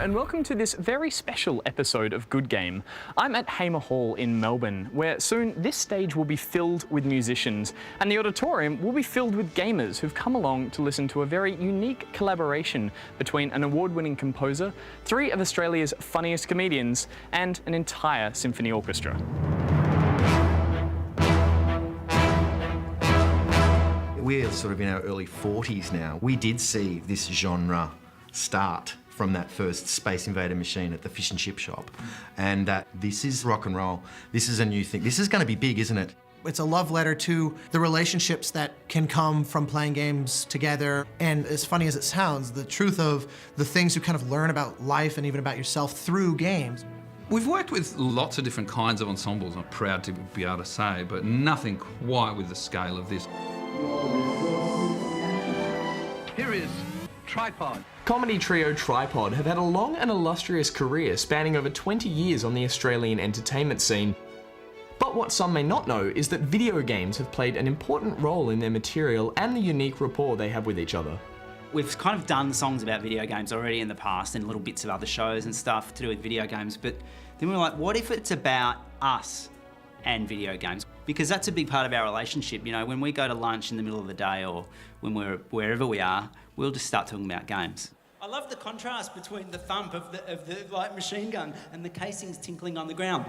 and welcome to this very special episode of Good Game. I'm at Hamer Hall in Melbourne, where soon this stage will be filled with musicians, and the auditorium will be filled with gamers who've come along to listen to a very unique collaboration between an award-winning composer, three of Australia's funniest comedians, and an entire symphony orchestra. We're sort of in our early 40s now. We did see this genre start from that first Space Invader machine at the fish and chip shop. And this is rock and roll. This is a new thing. This is going to be big, isn't it? It's a love letter to the relationships that can come from playing games together. And as funny as it sounds, the truth of the things you kind of learn about life and even about yourself through games. We've worked with lots of different kinds of ensembles, I'm proud to be able to say, but nothing quite with the scale of this. Here is Tripod. Comedy trio Tripod have had a long and illustrious career spanning over 20 years on the Australian entertainment scene. But what some may not know is that video games have played an important role in their material and the unique rapport they have with each other. We've kind of done songs about video games already in the past and little bits of other shows and stuff to do with video games, but then we were like, what if it's about us and video games? Because that's a big part of our relationship. You know, when we go to lunch in the middle of the day or when we're wherever we are, we'll just start talking about games. I love the contrast between the thump of the light machine gun and the casings tinkling on the ground.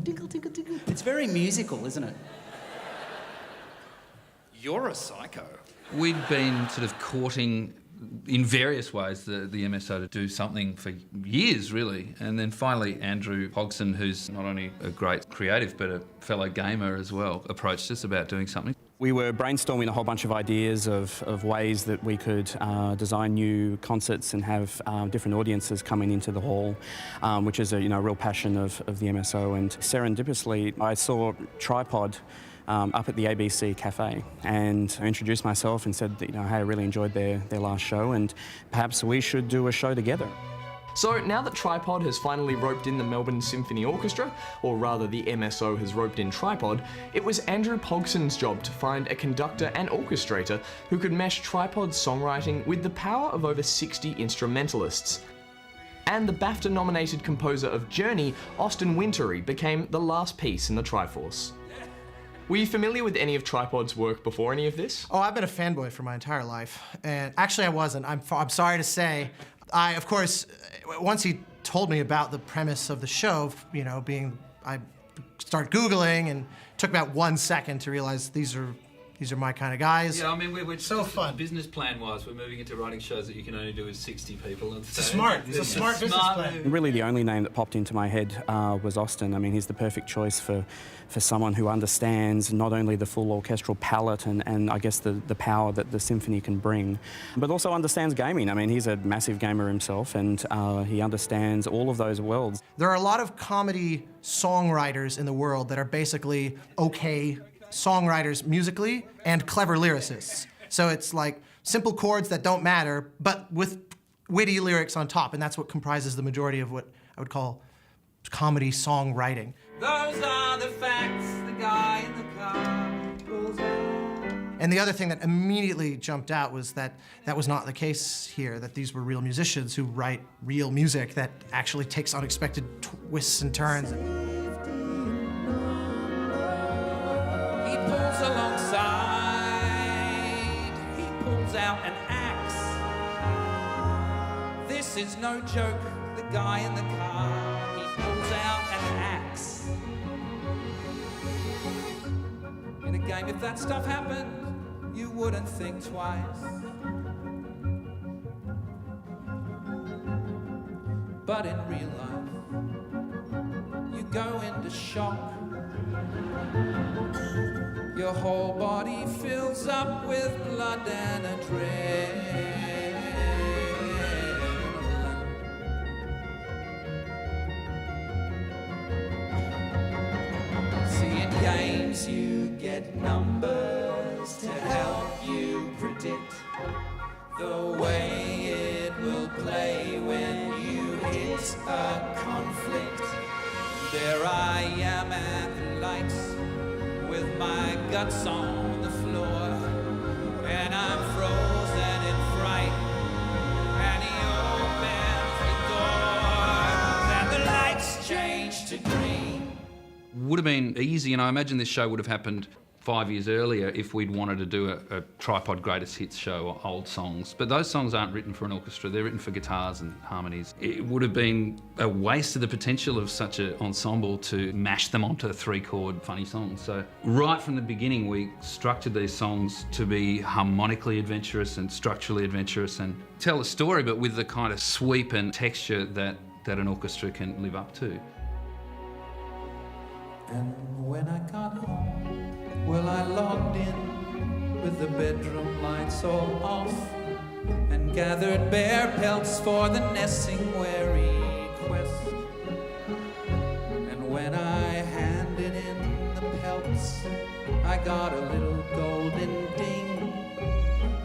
Tinkle, tinkle, tinkle. It's very musical, isn't it? You're a psycho. We'd been sort of courting in various ways the MSO to do something for years, really. And then finally, Andrew Pogson, who's not only a great creative, but a fellow gamer as well, approached us about doing something. We were brainstorming a whole bunch of ideas of ways that we could design new concerts and have different audiences coming into the hall, which is a real passion of the MSO. And serendipitously, I saw Tripod up at the ABC Cafe, and I introduced myself and said that, hey, I really enjoyed their last show, and perhaps we should do a show together. So now that Tripod has finally roped in the Melbourne Symphony Orchestra, or rather the MSO has roped in Tripod, it was Andrew Pogson's job to find a conductor and orchestrator who could mesh Tripod's songwriting with the power of over 60 instrumentalists. And the BAFTA-nominated composer of Journey, Austin Wintory, became the last piece in the Triforce. Were you familiar with any of Tripod's work before any of this? Oh, I've been a fanboy for my entire life. And actually I wasn't. I'm sorry to say. Of course, once he told me about the premise of the show, I started Googling, and it took about 1 second to realize these are my kind of guys. Yeah, I mean, we're so fun. Business plan-wise, we're moving into writing shows that you can only do with 60 people. It's a smart business plan. Really, the only name that popped into my head was Austin. I mean, he's the perfect choice for someone who understands not only the full orchestral palette and I guess the power that the symphony can bring, but also understands gaming. I mean, he's a massive gamer himself, and he understands all of those worlds. There are a lot of comedy songwriters in the world that are basically okay songwriters musically and clever lyricists. So it's like simple chords that don't matter, but with witty lyrics on top, and that's what comprises the majority of what I would call comedy songwriting. Those are the facts, the guy in the car pulls out. And the other thing that immediately jumped out was that that was not the case here, that these were real musicians who write real music that actually takes unexpected twists and turns. Alongside, he pulls out an axe. This is no joke, the guy in the car, he pulls out an axe. In a game, if that stuff happened, you wouldn't think twice. But in real life, you go into shock. Your whole body fills up with blood and adrenaline. See, in games you get numbers to help you predict the way it will play when you hit a conflict. There I am at the lights, with my guts on the floor, and I'm frozen in fright, and the old man would have been easy, and I imagine this show would have happened 5 years earlier if we'd wanted to do a tripod greatest hits show or old songs. But those songs aren't written for an orchestra, they're written for guitars and harmonies. It would have been a waste of the potential of such an ensemble to mash them onto 3-chord funny songs. So right from the beginning we structured these songs to be harmonically adventurous and structurally adventurous and tell a story, but with the kind of sweep and texture that an orchestra can live up to. And when I got home, well, I logged in with the bedroom lights all off and gathered bear pelts for the Nessing-wary quest. And when I handed in the pelts, I got a little golden ding.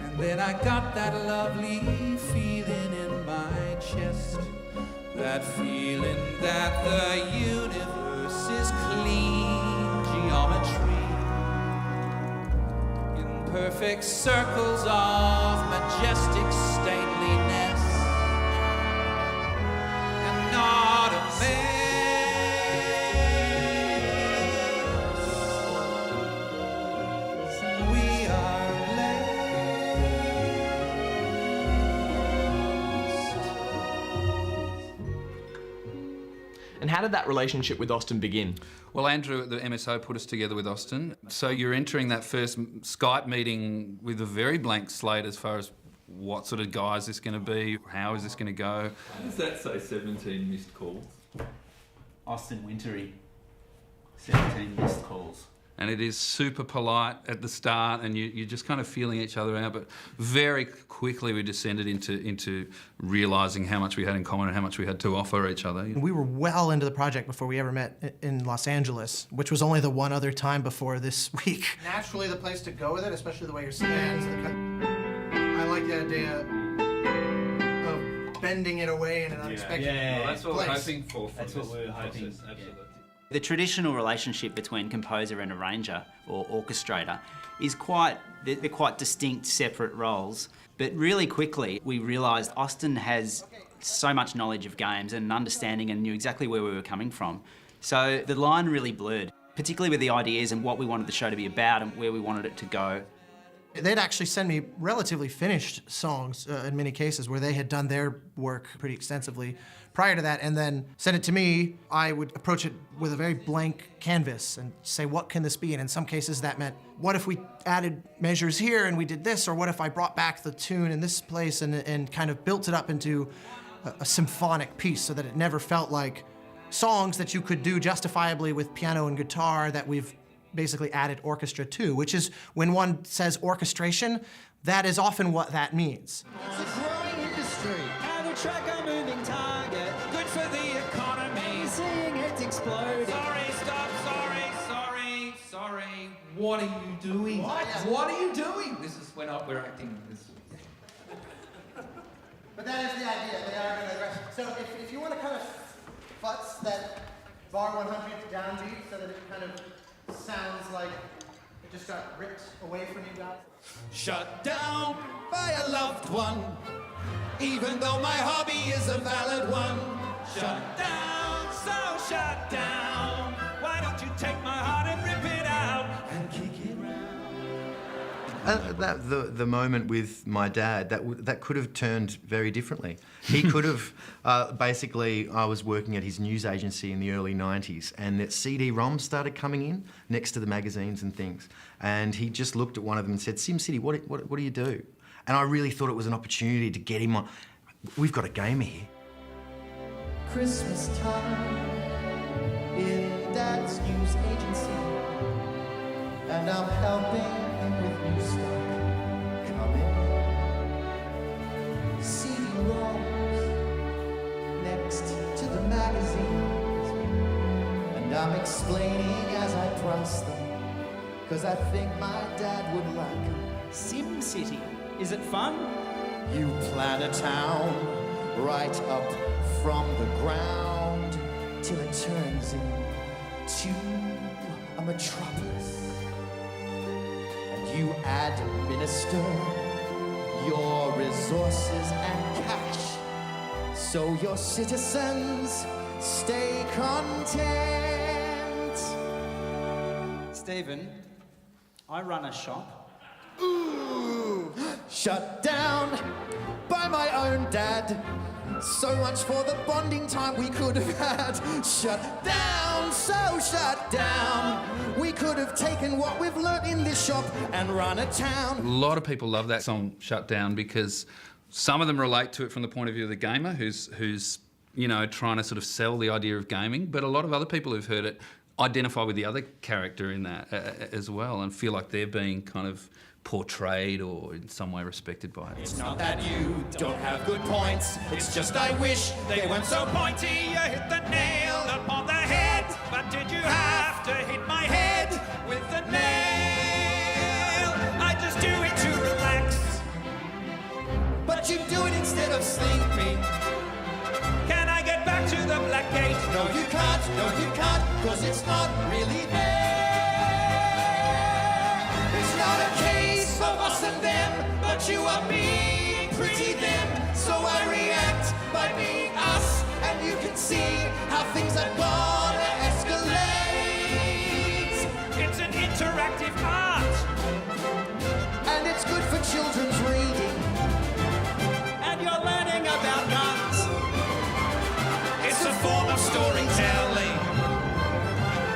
And then I got that lovely feeling in my chest, that feeling that the universe is clean geometry, perfect circles of majestic stateliness, and not a mess. We are And how did that relationship with Austin begin? Well, Andrew at the MSO put us together with Austin. So you're entering that first Skype meeting with a very blank slate as far as what sort of guy is this going to be, how is this going to go. Does that say 17 missed calls? Austin Wintory, 17 missed calls. And it is super polite at the start, and you're just kind of feeling each other out. But very quickly we descended into realising how much we had in common and how much we had to offer each other. We were well into the project before we ever met in Los Angeles, which was only the one other time before this week. Naturally the place to go with it, especially the way your stands. I like the idea of bending it away in an unexpected Yeah, well, that's what place. we're hoping for. That's what we're hoping. Absolutely. The traditional relationship between composer and arranger or orchestrator is they're quite distinct, separate roles. But really quickly, we realised Austin has so much knowledge of games and an understanding and knew exactly where we were coming from. So the line really blurred, particularly with the ideas and what we wanted the show to be about and where we wanted it to go. They'd actually send me relatively finished songs in many cases where they had done their work pretty extensively prior to that, and then send it to me. I would approach it with a very blank canvas and say, what can this be? And in some cases that meant, what if we added measures here and we did this? Or what if I brought back the tune in this place and kind of built it up into a symphonic piece so that it never felt like songs that you could do justifiably with piano and guitar that we've basically added orchestra to, which is when one says orchestration, that is often what that means. It's a growing industry. Have a track a moving target. Good for the economy. Seeing it explode. Sorry, stop, sorry. What are you doing? What are you doing? This is when we're acting this. But that is the idea. They are going to aggress. So if you want to kind of futz that bar 100 downbeat so that it kind of sounds like it just got ripped away from you guys. Shut down by a loved one, even though my hobby is a valid one. Shut down, so shut down. Why don't you take my heart and rip it out and kick it round? The moment with my dad, that could have turned very differently. He could have, basically, I was working at his news agency in the early 90s, and that CD-ROMs started coming in next to the magazines and things. And he just looked at one of them and said, SimCity, what do you do? And I really thought it was an opportunity to get him on. We've got a game here. Christmas time in Dad's news agency, and I'm helping him with new stuff coming. CD-ROMs next to the magazines, and I'm explaining as I press them, 'cause I think my dad would like them. SimCity, is it fun? You plan a town right up from the ground till it turns into a metropolis. And you administer your resources and cash so your citizens stay content. Stephen, I run a shop. Ooh, shut down by my own dad. So much for the bonding time we could have had. Shut down, so shut down. We could have taken what we've learnt in this shop and run a town. A lot of people love that song, Shutdown, because some of them relate to it from the point of view of the gamer who's you know, trying to sort of sell the idea of gaming, but a lot of other people who've heard it identify with the other character in that as well and feel like they're being kind of portrayed or in some way respected by it. It's not that you don't have good points, it's just I wish they weren't so pointy. You hit the nail upon the head, but did you have to hit my head with the nail? I just do it to relax, but you do it instead of sleeping. Can I get back to the black gate? No you can't, cause it's not really there. It's not a case of us and them, but you are being pretty them. So I react by being us, and you can see how things are gonna escalate. It's an interactive art, and it's good for children's reading. And you're learning about guns. It's a form of storytelling,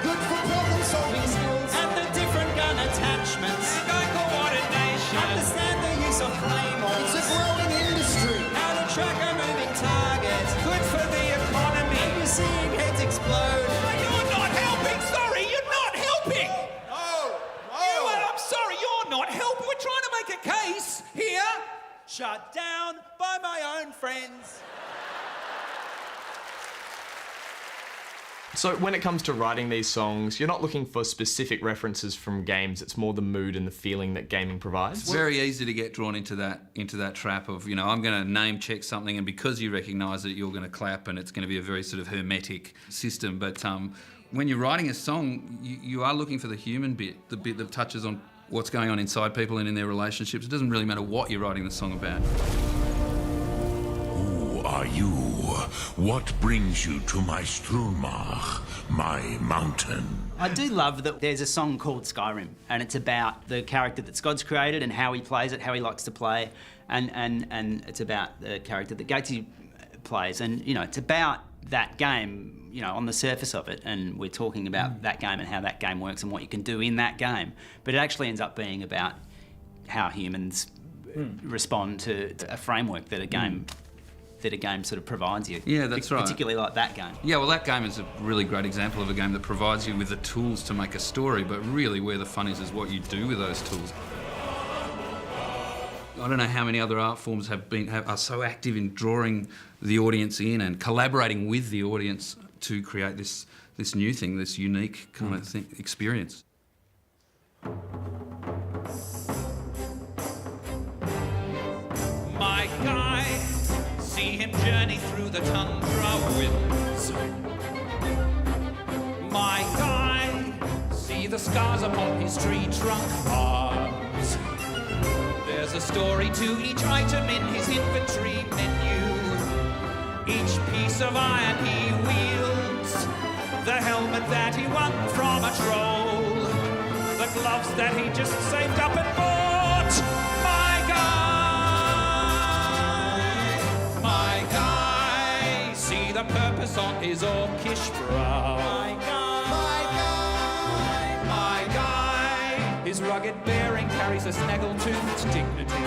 good for problem-solving skills, and the different gun attachments, and eye coordination, understand the use of claymores. It's a growing industry. how to track a moving target, good for the economy. And you're seeing heads explode. You're not helping, sorry, you're not helping. I'm sorry, you're not helping. We're trying to make a case here. Shut down by my own friends. So when it comes to writing these songs, you're not looking for specific references from games, it's more the mood and the feeling that gaming provides? It's very easy to get drawn into that trap of, you know, I'm going to name check something and because you recognise it, you're going to clap and it's going to be a very sort of hermetic system. But when you're writing a song, you are looking for the human bit, the bit that touches on what's going on inside people and in their relationships. It doesn't really matter what you're writing the song about. Who are you? What brings you to my Strunmach, my mountain? I do love that there's a song called Skyrim, and it's about the character that Scott's created and how he plays it, how he likes to play, and it's about the character that Gatesy plays, and you know, it's about that game, you know, on the surface of it, and we're talking about that game and how that game works and what you can do in that game, but it actually ends up being about how humans respond to a framework that a game sort of provides you. Yeah, that's right. Particularly like that game. Yeah, well, that game is a really great example of a game that provides you with the tools to make a story, but really where the fun is what you do with those tools. I don't know how many other art forms are so active in drawing the audience in and collaborating with the audience to create this new thing, this unique kind of experience. My guy, see him journey through the tundra winds. My guy, see the scars upon his tree trunk arms. There's a story to each item in his inventory menu. Each piece of iron he wields, the helmet that he won from a troll, the gloves that he just saved up and bought. My guy, see the purpose on his orcish brow. My guy, his rugged bearing carries a snaggle-toothed dignity.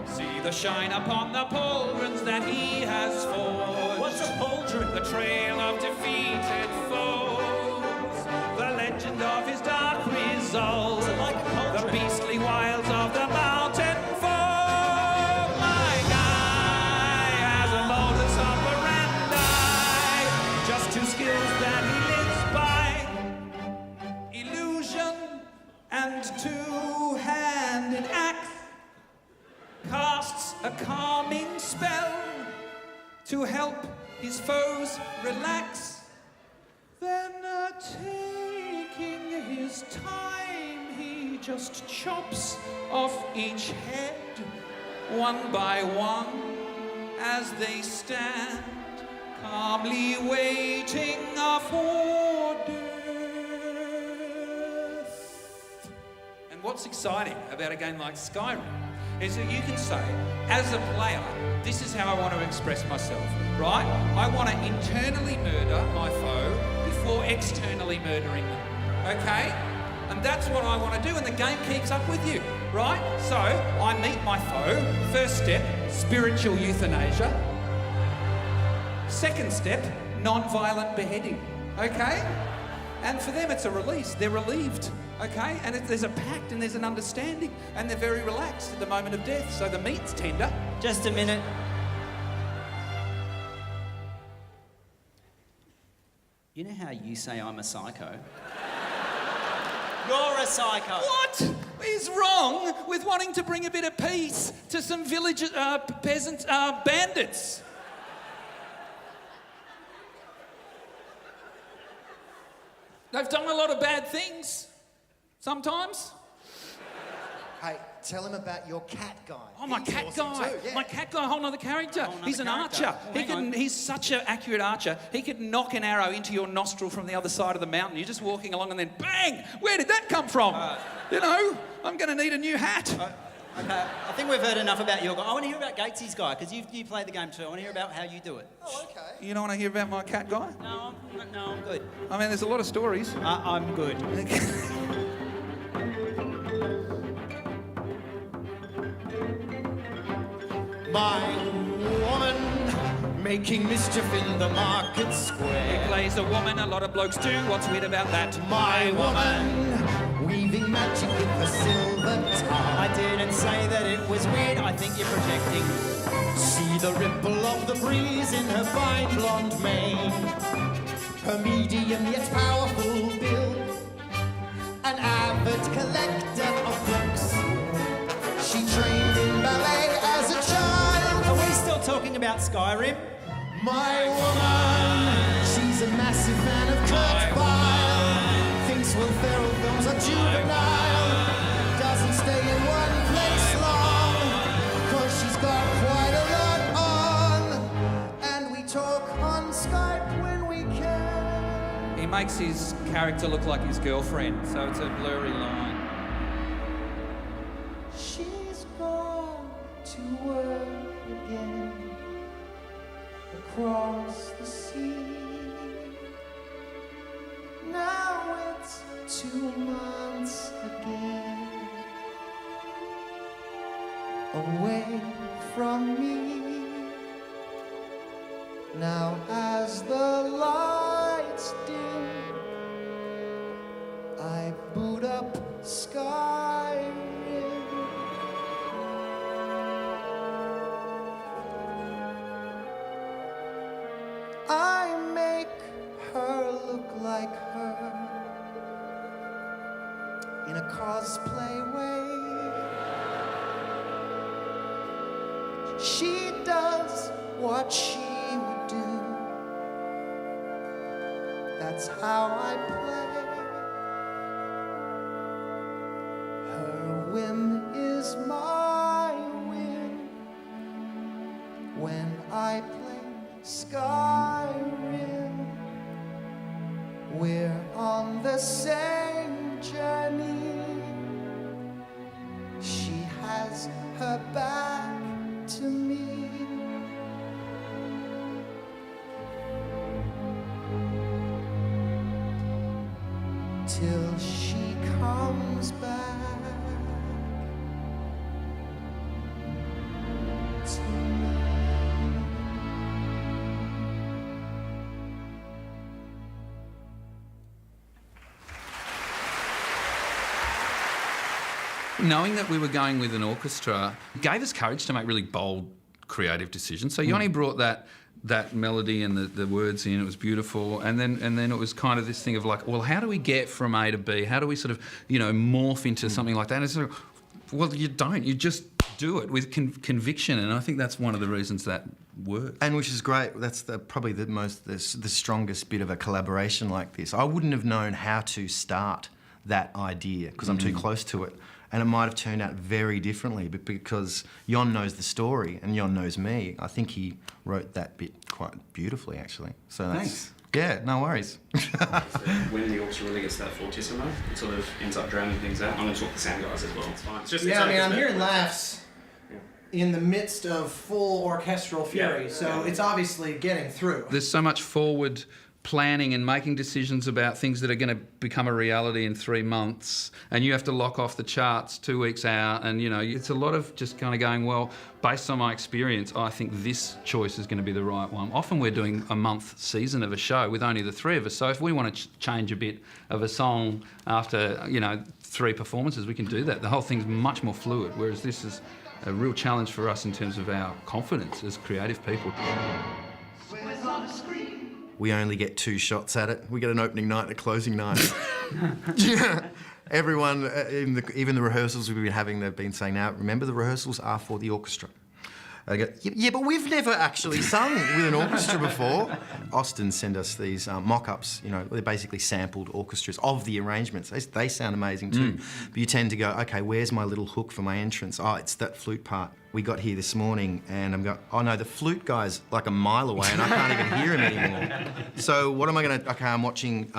See the shine upon the pauldrons that he has forged. What's a pauldron? The trail of defeated foes, the legend of his dark resolve, like a pauldron? the beastly wilds of the mountain folk. My guy has a modus operandi, just two skills that he lives by: illusion and two-handed axe. Casts a calming spell to help his foes relax. Then, taking his time, he just chops off each head, one by one, as they stand, calmly waiting for death. what's exciting about a game like Skyrim is that you can say, as a player, this is how I want to express myself, right? I want to internally murder my foe before externally murdering them, okay? And that's what I want to do, and the game keeps up with you, right? So, I meet my foe. First step, spiritual euthanasia. Second step, non-violent beheading, okay? And for them, it's a release. They're relieved, okay? And there's a pact and there's an understanding, and they're very relaxed at the moment of death, so the meat's tender. Just a minute. You know how you say I'm a psycho? You're a psycho. What is wrong with wanting to bring a bit of peace to some village peasant bandits? They've done a lot of bad things, sometimes. Hey, tell him about your cat guy. Oh, my cat guy. Too, yeah. My cat guy, a whole nother character. He's an archer. He's such an accurate archer. He could knock an arrow into your nostril from the other side of the mountain. You're just walking along and then bang! Where did that come from? You know, I'm going to need a new hat. Okay, I think we've heard enough about your guy. I want to hear about Gatesy's guy, because you played the game too. I want to hear about how you do it. Oh, okay. You don't want to hear about my cat guy? No, I'm good. I mean, there's a lot of stories. I'm good. My woman making mischief in the market square. He plays a woman, a lot of blokes do. What's weird about that? My woman weaving magic with a silver tongue. I didn't say that it was weird. I think you're projecting. See the ripple of the breeze in her fine blonde mane. Her medium yet powerful build. An avid collector of books. She trained in ballet as a child. Are we still talking about Skyrim? My woman, she's a massive fan of Kurt Vile. Thinks Will Ferrell films are juvenile. Doesn't stay in one place long, 'cause she's got quite a lot on. And we talk on Skype when we can. He makes his character look like his girlfriend, so it's a blurry line. She's gone to work again across the sea. Now it's 2 months again away from me. Now as the lights dim, I boot up Skyrim. I make her look like her in a cosplay way. She does what she would do. That's how I play. Her whim is my whim. When I play Skyrim, we're on the same journey. She has her back to me. Till she comes back to me. Knowing that we were going with an orchestra gave us courage to make really bold, creative decisions. So Yoni brought that melody and the words in. It was beautiful, and then it was kind of this thing of like, well, how do we get from A to B? How do we sort of morph into something like that? And it's sort of, well, you don't. You just do it with conviction, and I think that's one of the reasons that works. And which is great. That's probably the strongest bit of a collaboration like this. I wouldn't have known how to start that idea because I'm too close to it. And it might have turned out very differently, but because Jon knows the story and Jon knows me, I think he wrote that bit quite beautifully, actually. So that's Yeah, no worries. When the orchestra really gets that fortissimo, it sort of ends up drowning things out. I'm going to talk to the sound guys as well. It's fine. It's just, Yeah, I mean, I'm hearing laughs in the midst of full orchestral fury, so it's obviously getting through. There's so much forward planning and making decisions about things that are going to become a reality in 3 months, and you have to lock off the charts 2 weeks out, and you know, it's a lot of just kind of going, well, based on my experience, I think this choice is going to be the right one. Often we're doing a month season of a show with only the 3 of us, so if we want to change a bit of a song after, you know, 3 performances, we can do that. The whole thing's much more fluid, whereas this is a real challenge for us in terms of our confidence as creative people. We only get 2 shots at it. We get an opening night and a closing night. Yeah. Everyone, even the rehearsals we've been having, they've been saying, now, remember the rehearsals are for the orchestra. I go, yeah, but we've never actually sung with an orchestra before. Austin sent us these mock-ups, you know, they're basically sampled orchestras of the arrangements. They sound amazing too. But you tend to go, okay, where's my little hook for my entrance? Oh, it's that flute part. We got here this morning and I'm going, oh no, the flute guy's like a mile away and I can't even hear him anymore. So what am I gonna, okay, I'm watching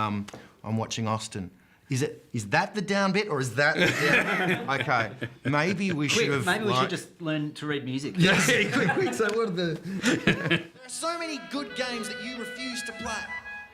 Austin. Is that the down bit or is that the down? Okay, maybe we should have. Maybe we should just learn to read music. Yeah, quick. So what are the? There are so many good games that you refuse to play.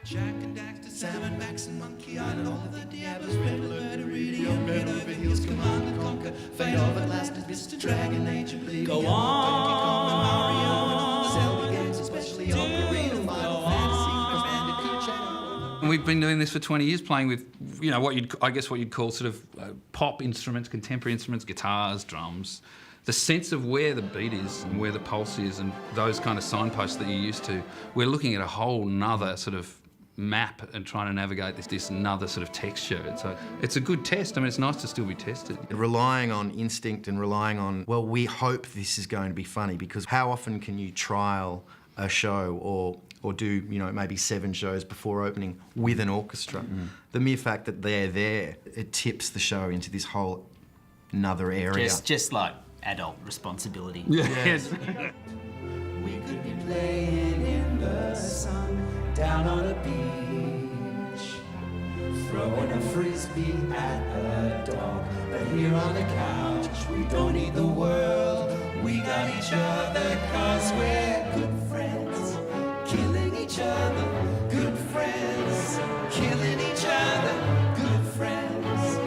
Jack and Daxter, Salmon, Max and Monkey Island, all of the Diablos, Riddler, Iridium, Red Over Heels, Command and Conquer, Fate of Atlantis, Mr. Dragon Age, Oblivion, Donkey Kong and Mario, and Zelda games, especially Ocarina, Final Fantasy, Bandicoot, Channel. And we've been doing this for 20 years, playing with, you know, what you'd call sort of pop instruments, contemporary instruments, guitars, drums. The sense of where the beat is and where the pulse is and those kind of signposts that you're used to, we're looking at a whole nother sort of map and trying to navigate this another sort of texture. So it's a good test. I mean, it's nice to still be tested. Relying on instinct and relying on, well, we hope this is going to be funny, because how often can you trial a show or do, you know, maybe 7 shows before opening with an orchestra? The mere fact that they're there, it tips the show into this whole another area. Just like adult responsibility. Yes. We could be playing in the sun, down on a beach, throwing a frisbee at a dog. But here on the couch, we don't need the world. We got each other 'cause we're good friends, killing each other. Good friends, killing each other. Good friends,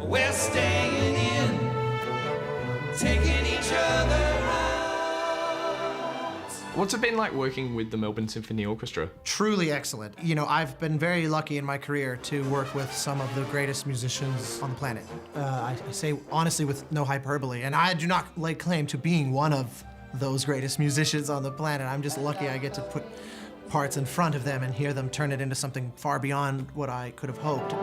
we're staying in, taking each other out. What's it been like working with the Melbourne Symphony Orchestra? Truly excellent. You know, I've been very lucky in my career to work with some of the greatest musicians on the planet. I say honestly with no hyperbole, and I do not lay claim to being one of those greatest musicians on the planet. I'm just lucky I get to put parts in front of them and hear them turn it into something far beyond what I could have hoped.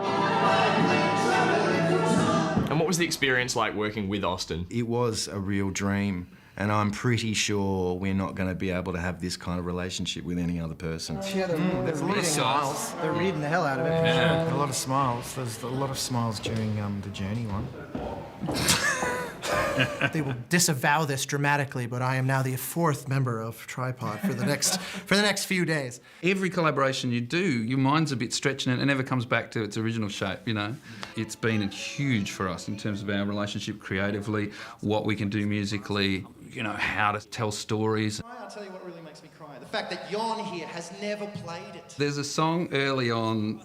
And what was the experience like working with Austin? It was a real dream, and I'm pretty sure we're not going to be able to have this kind of relationship with any other person. Yeah, There's a lot of smiles. They're reading the hell out of it. Yeah, a lot of smiles. There's a lot of smiles during the Journey one. They will disavow this dramatically, but I am now the 4th member of Tripod for the next few days. Every collaboration you do, your mind's a bit stretched and it never comes back to its original shape, you know. It's been huge for us in terms of our relationship creatively, what we can do musically, you know, how to tell stories. I'll tell you what really makes me cry. The fact that Jon here has never played it. There's a song early on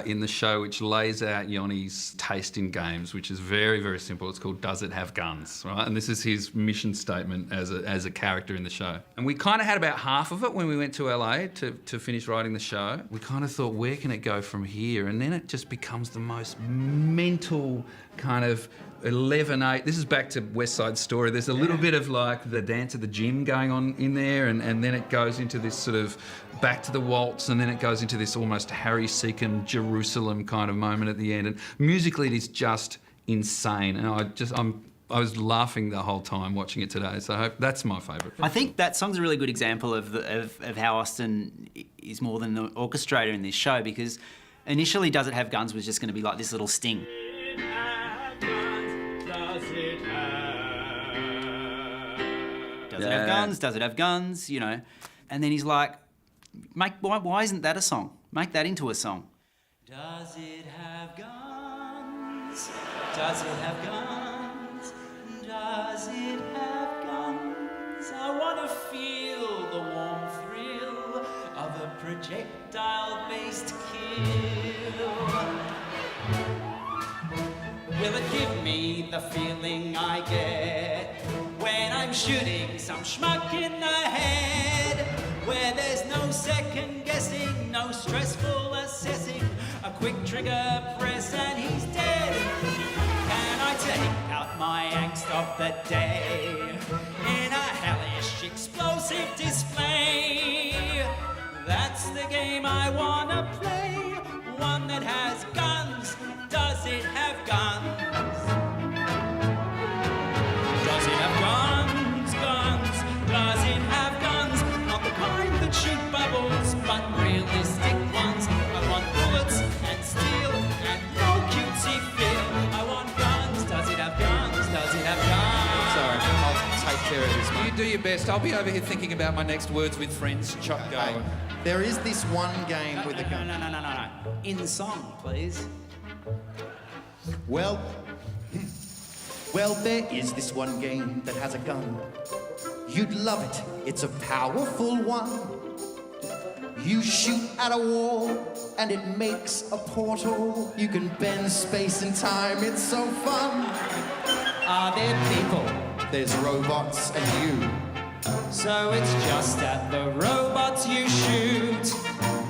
in the show which lays out Yoni's taste in games, which is very, very simple. It's called Does It Have Guns, right? And this is his mission statement as a character in the show. And we kind of had about half of it when we went to LA to finish writing the show. We kind of thought, where can it go from here? And then it just becomes the most mental kind of 11/8. This is back to West Side Story. There's a little bit of like the dance at the gym going on in there, and then it goes into this sort of back to the waltz, and then it goes into this almost Harry Seacon Jerusalem kind of moment at the end. And musically, it is just insane. And I was laughing the whole time watching it today. So I hope that's my favourite. I think that song's a really good example of how Austin is more than the orchestrator in this show, because initially Does It Have Guns was just going to be like this little sting. Does it have guns? Does it have guns? You know. And then he's like, Why isn't that a song? Make that into a song. Does it have guns? Does it have guns? Does it have guns? I want to feel the warm thrill of a projectile-based kill. Will it give me the feeling I get when I'm shooting some schmuck in the head? Where there's no second guessing, no stressful assessing, a quick trigger press and he's dead. Can I take out my angst of the day in a hellish explosive display? That's the game I wanna play, one that has guns. Does it have guns? Does it have guns? Guns? Does it have guns? Not the kind that shoot bubbles, but realistic ones. I want bullets and steel and no cutesy feel. I want guns. Does it have guns? Does it have guns? Sorry, I'll take care of this, mate. You do your best. I'll be over here thinking about my next words with friends. Chuck go. Hey, there is this one game with a gun. No. In song, please. Well, there is this one game that has a gun. You'd love it. It's a powerful one. You shoot at a wall and it makes a portal. You can bend space and time. It's so fun. Are there people? There's robots and you. So it's just at the robots you shoot.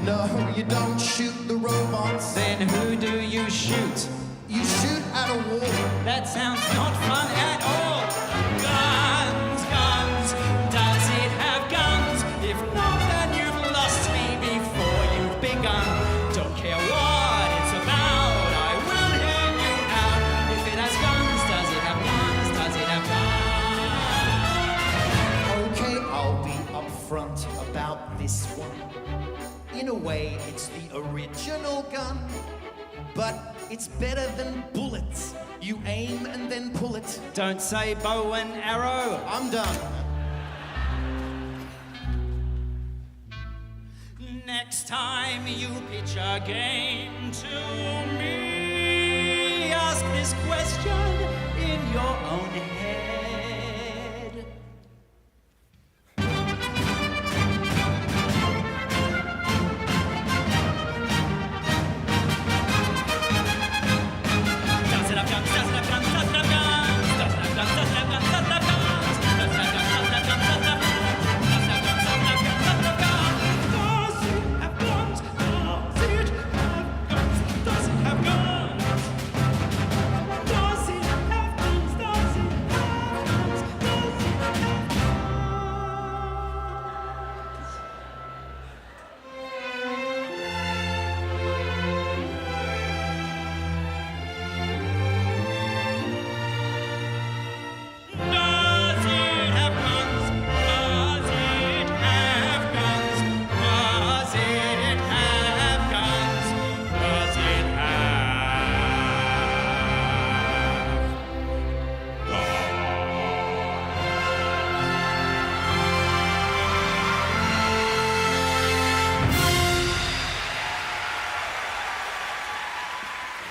No, you don't shoot the robots. Then who do you shoot? You shoot at a wall. That sounds not fun at all. Guns, guns. Does it have guns? If not, then you've lost me before you've begun. Don't care what it's about, I will hear you out. If it has guns, does it have guns? Does it have guns? Okay, I'll be upfront about this one. In a way, it's the original gun, but it's better than bullets. You aim and then pull it. Don't say bow and arrow. I'm done. Next time you pitch a game to me, ask this question in your own head.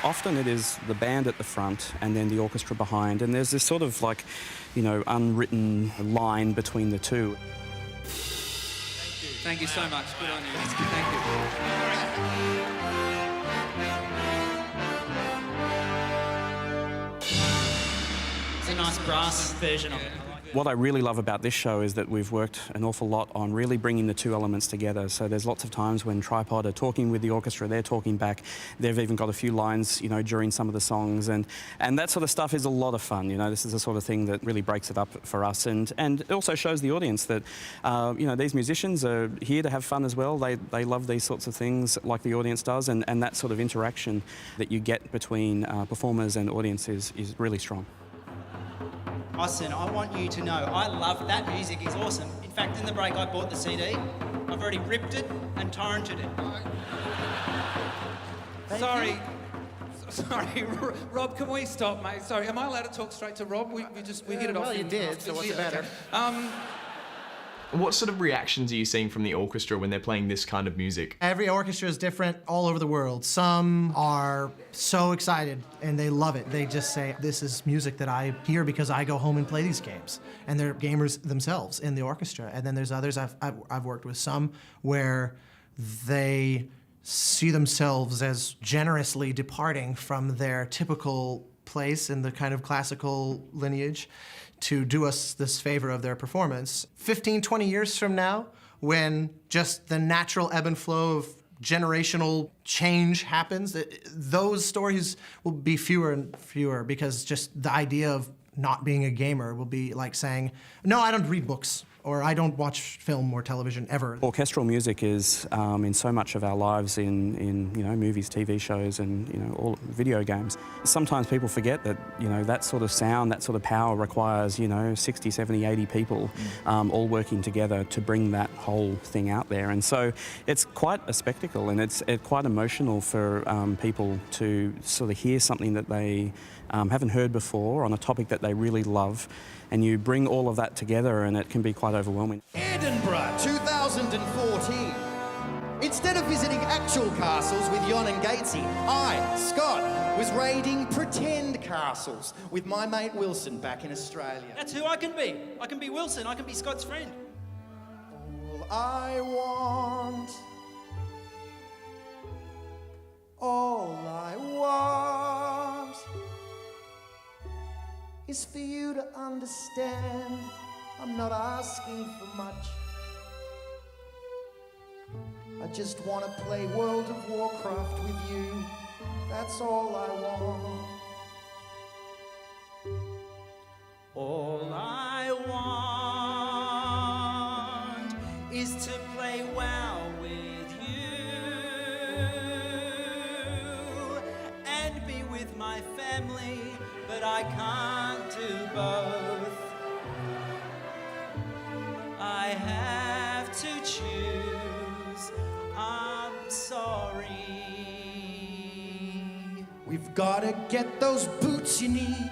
Often it is the band at the front and then the orchestra behind, and there's this sort of like, you know, unwritten line between the two. Thank you so much. Good on you. Thank you. It's a nice brass version of it. What I really love about this show is that we've worked an awful lot on really bringing the two elements together. So there's lots of times when Tripod are talking with the orchestra, they're talking back. They've even got a few lines, you know, during some of the songs. And that sort of stuff is a lot of fun. You know, this is the sort of thing that really breaks it up for us. And it also shows the audience that, you know, these musicians are here to have fun as well. They love these sorts of things like the audience does. And that sort of interaction that you get between performers and audience is really strong. Austin, I want you to know, I love that music. It's awesome. In fact, in the break, I bought the CD. I've already ripped it and torrented it. Sorry, Rob, can we stop, mate? Sorry, am I allowed to talk straight to Rob? We hit it off. Well, you did, so what's the matter? What sort of reactions are you seeing from the orchestra when they're playing this kind of music? Every orchestra is different all over the world. Some are so excited and they love it. They just say, this is music that I hear because I go home and play these games. And they're gamers themselves in the orchestra. And then there's others, I've worked with some where they see themselves as generously departing from their typical place in the kind of classical lineage to do us this favor of their performance. 15, 20 years from now, when just the natural ebb and flow of generational change happens, those stories will be fewer and fewer, because just the idea of not being a gamer will be like saying, no, I don't read books, or I don't watch film or television ever. Orchestral music is in so much of our lives in movies, TV shows, and all video games. Sometimes people forget that that sort of sound, that sort of power requires 60, 70, 80 people all working together to bring that whole thing out there. And so it's quite a spectacle, and it's quite emotional for people to sort of hear something that they haven't heard before on a topic that they really love. And you bring all of that together and it can be quite overwhelming. Edinburgh 2014. Instead of visiting actual castles with Jon and Gatesy, I, Scod, was raiding pretend castles with my mate Wilson back in Australia. That's who I can be. I can be Wilson. I can be Scott's friend. All I want is for you to understand I'm not asking for much. I just want to play World of Warcraft with you. That's all I want. All I want is to play WoW with you and be with my family, but I can't do both. I have to choose. I'm sorry. We've gotta get those boots you need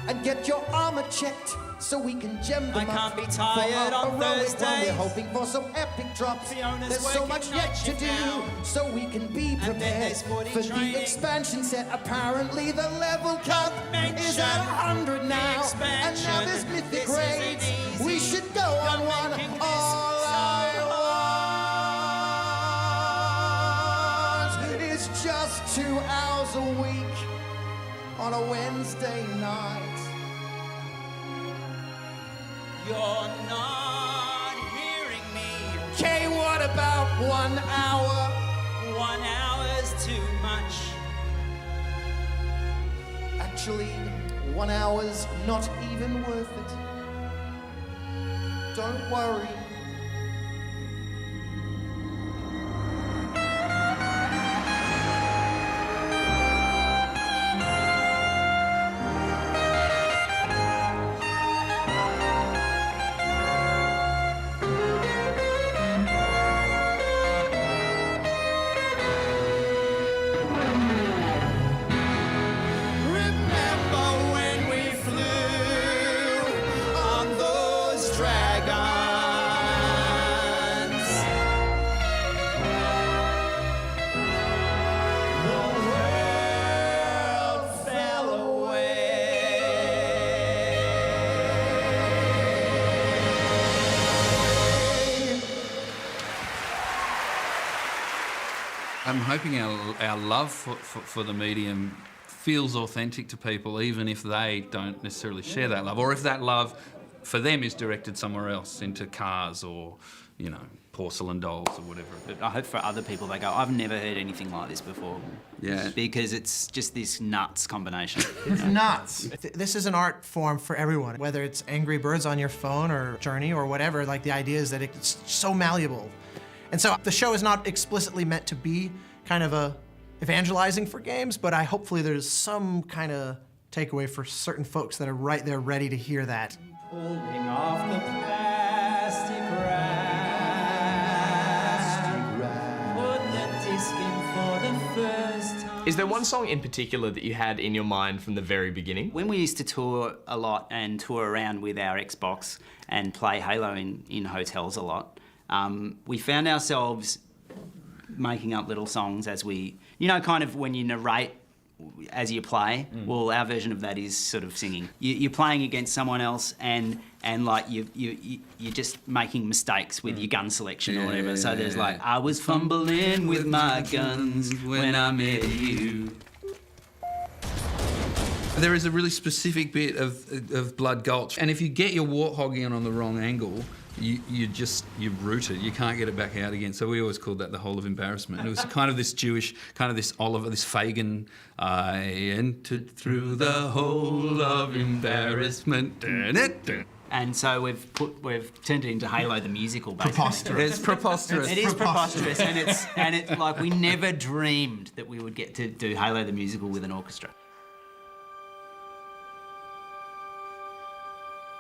and get your armor checked so we can gem them I up. can't be tired for our on heroic Thursdays. run. We're hoping for some epic drops. Fiona's There's so working much night yet to shift do, now. so we can be And then prepared there's footy for training. the expansion set. Apparently the level cap is at 100 now, and now there's mythic This grades. isn't We easy. should go on one. making this All I want is just 2 hours a week on a Wednesday night. You're not hearing me. Okay, what about 1 hour? 1 hour's too much. Actually, 1 hour's not even worth it. Don't worry. Remember when we flew on those dragons? The world fell away. I'm hoping our love for the medium feels authentic to people, even if they don't necessarily share that love, or if that love for them is directed somewhere else, into cars or, porcelain dolls or whatever. But I hope for other people they go, I've never heard anything like this before. Yeah. Because it's just this nuts combination. It's nuts. This is an art form for everyone, whether it's Angry Birds on your phone or Journey or whatever. Like, the idea is that it's so malleable. And so the show is not explicitly meant to be kind of a evangelizing for games, but hopefully there's some kind of takeaway for certain folks that are right there ready to hear that. Pulling off the plastic wrap. Put the disc in for the first time. Is there one song in particular that you had in your mind from the very beginning? When we used to tour a lot and tour around with our Xbox and play Halo in hotels a lot, we found ourselves making up little songs as we, kind of when you narrate as you play. Well, our version of that is sort of singing. You're playing against someone else, and like you're just making mistakes with your gun selection or whatever. So there's like, I was fumbling with my guns when I met you. There is a really specific bit of Blood Gulch, and if you get your warthog in on the wrong angle, you're rooted. You can't get it back out again. So we always called that the hole of embarrassment. It was kind of this Jewish, kind of this Oliver, this Fagin. I entered through the hole of embarrassment. And so we've turned it into Halo the musical. Basically. Preposterous. It's preposterous. It is preposterous, and it's like we never dreamed that we would get to do Halo the musical with an orchestra.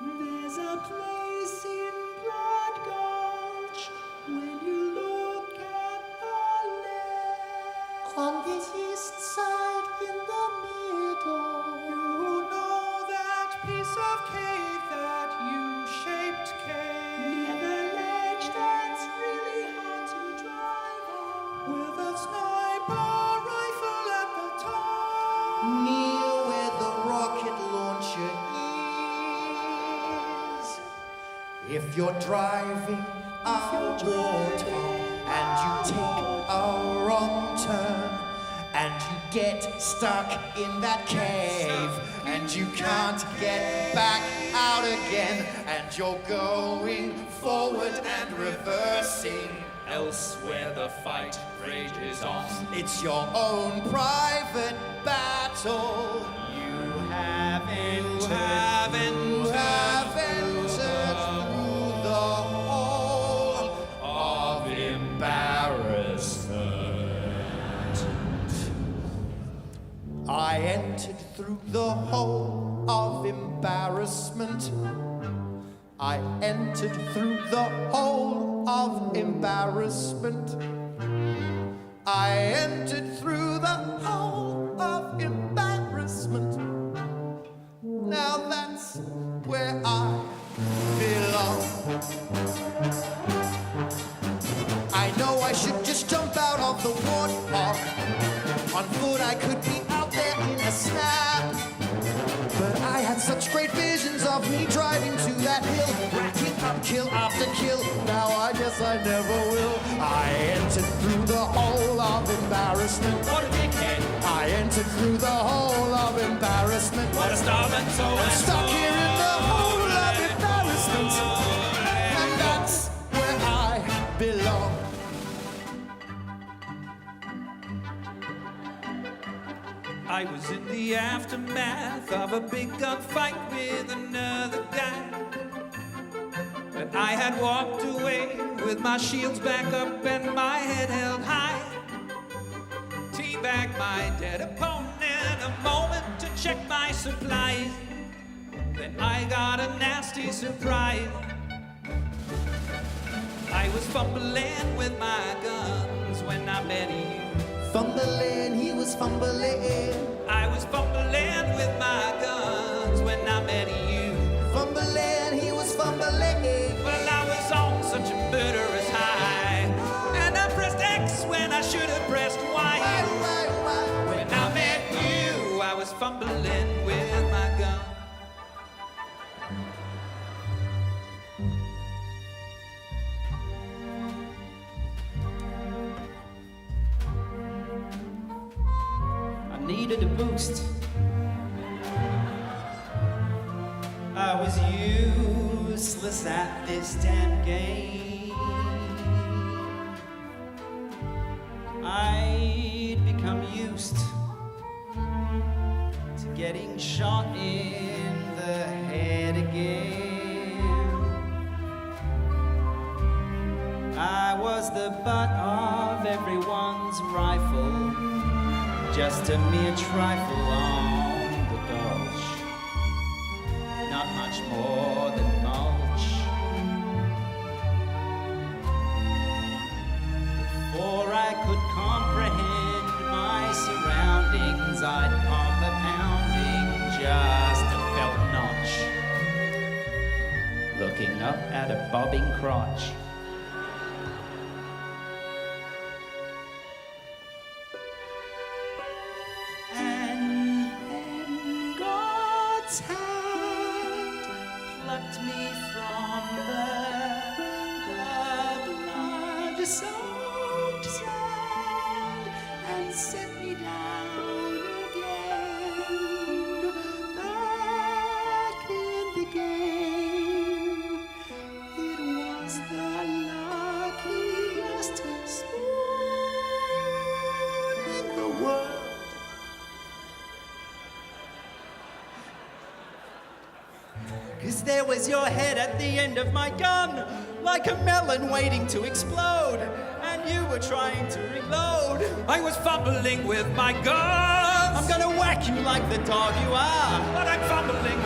There's a place in Blood Gulch when you look at the left. On this east side in the middle, you know that piece of cave, that U-shaped cave. Near the ledge that's really hard to drive on, with a sniper rifle at the top. Near where the rocket launcher is. If you're driving a warthog and you take a wrong turn and you get stuck in that cave and you can't get back out again and you're going forward and reversing elsewhere the fight rages on. It's your own private battle. You have entered through the hole of embarrassment. I entered through the hole of embarrassment. I entered through the hole of embarrassment. I entered through the hole of embarrassment. Now that's where I belong. I know I should just jump out of the warthog. On foot I could be out there in a snap. But I had such great visions of me driving to that hill, racking up kill after kill. Now I guess I never will. I entered through the hole of embarrassment. What a dickhead. I entered through the hole of embarrassment. What a starman soul. I'm stuck here in the hole of embarrassment. And that's where I belong. I was in the aftermath of a big gunfight with another guy. But I had walked away with my shields back up and my head held high. Teabag my dead opponent, a moment to check my supplies. Then I got a nasty surprise. I was fumbling with my guns when I met you. Fumbling, he was fumbling. I was fumbling with my guns when I met you. Fumbling, he was fumbling. Well, I was on such a murderous high, and I pressed X when I should have pressed Y. When I met you, I was fumbling with my gun. Needed a boost. I was useless at this damn game. I'd become used to getting shot in the head again. I was the butt of everyone's rifle. Just a mere trifle on the gulch, not much more than mulch. Before I could comprehend my surroundings, looking up at a bobbing crotch. And then God's hand plucked me from the blood-soaked sand and set me down again, back in the game. It was the luckiest spoon in the world. 'Cause there was your head at the end of my gun, like a melon waiting to explode, and you were trying to reload. I was fumbling with my guns. I'm gonna whack you like the dog you are. But I'm fumbling